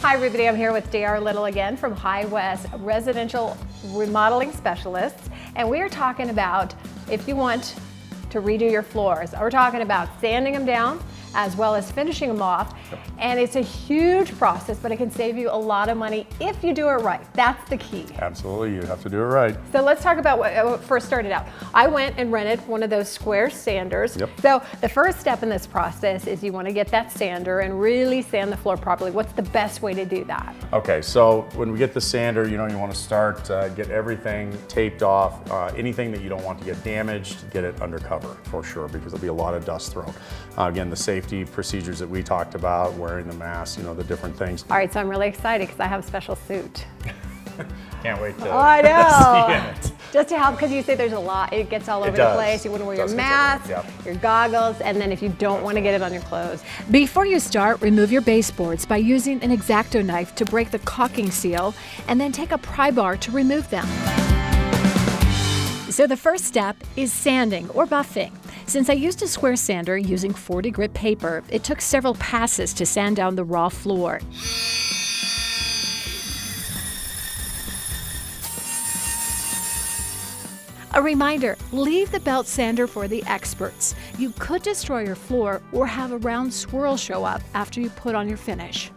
Hi everybody, I'm here with J.R. Little again from High West Residential Remodeling Specialists, and we are talking about if you want to redo your floors. We're talking about sanding them down as well as finishing them off. And it's a huge process, but it can save you a lot of money if you do it right. That's the key. Absolutely, you have to do it right. So let's talk about what first started out. I went and rented one of those square sanders. Yep. So the first step in this process is you want to get that sander and really sand the floor properly. What's the best way to do that? Okay, so when we get the sander, you want to start, get everything taped off. Anything that you don't want to get damaged, get it undercover for sure, because there'll be a lot of dust thrown. Again, the safety procedures that we talked about, wearing the mask, the different things. All right, so I'm really excited because I have a special suit. Can't wait to I know. see it. Just to help, because you say there's a lot, it gets all over the place. You want to wear your mask, your goggles, and then if you don't want to get it on your clothes. Before you start, remove your baseboards by using an X-Acto knife to break the caulking seal, and then take a pry bar to remove them. So the first step is sanding or buffing. Since I used a square sander using 40 grit paper, it took several passes to sand down the raw floor. A reminder, leave the belt sander for the experts. You could destroy your floor or have a round swirl show up after you put on your finish.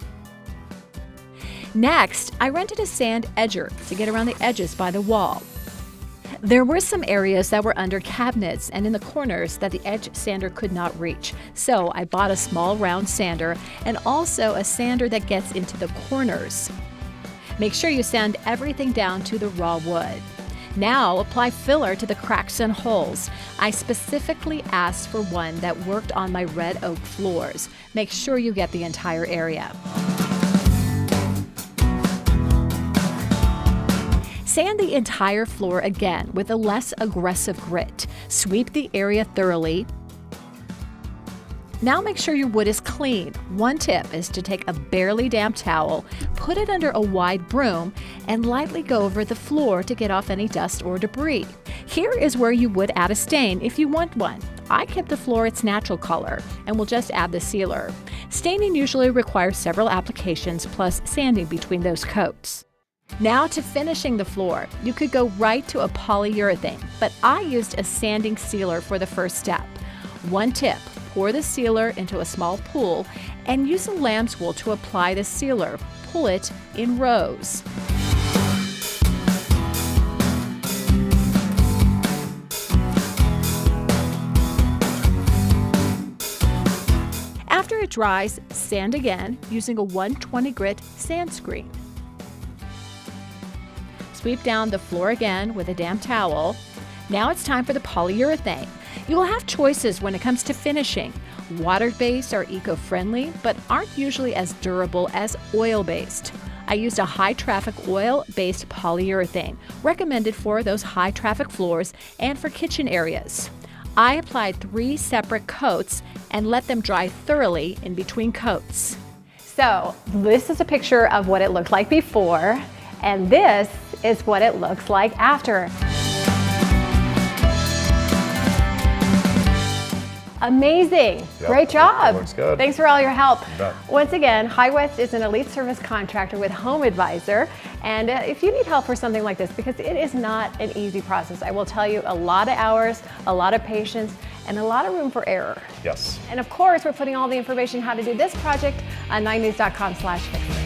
Next, I rented a sand edger to get around the edges by the wall. There were some areas that were under cabinets and in the corners that the edge sander could not reach. So I bought a small round sander and also a sander that gets into the corners. Make sure you sand everything down to the raw wood. Now apply filler to the cracks and holes. I specifically asked for one that worked on my red oak floors. Make sure you get the entire area. Sand the entire floor again with a less aggressive grit. Sweep the area thoroughly. Now make sure your wood is clean. One tip is to take a barely damp towel, put it under a wide broom, and lightly go over the floor to get off any dust or debris. Here is where you would add a stain if you want one. I kept the floor its natural color and will just add the sealer. Staining usually requires several applications plus sanding between those coats. Now to finishing the floor. You could go right to a polyurethane, but I used a sanding sealer for the first step. One tip, pour the sealer into a small pool and use a lamb's wool to apply the sealer. Pull it in rows. After it dries, sand again using a 120 grit sand screen. Sweep down the floor again with a damp towel. Now it's time for the polyurethane. You will have choices when it comes to finishing. Water-based are eco-friendly, but aren't usually as durable as oil-based. I used a high-traffic oil-based polyurethane, recommended for those high-traffic floors and for kitchen areas. I applied 3 separate coats and let them dry thoroughly in between coats. So this is a picture of what it looked like before, and this is what it looks like after. Amazing. Yep, great job. looks good. Thanks for all your help. You bet. Once again, High West is an elite service contractor with Home Advisor. And if you need help for something like this, because it is not an easy process, I will tell you, a lot of hours, a lot of patience, and a lot of room for error. Yes. And of course, we're putting all the information how to do this project on 9news.com/fixit.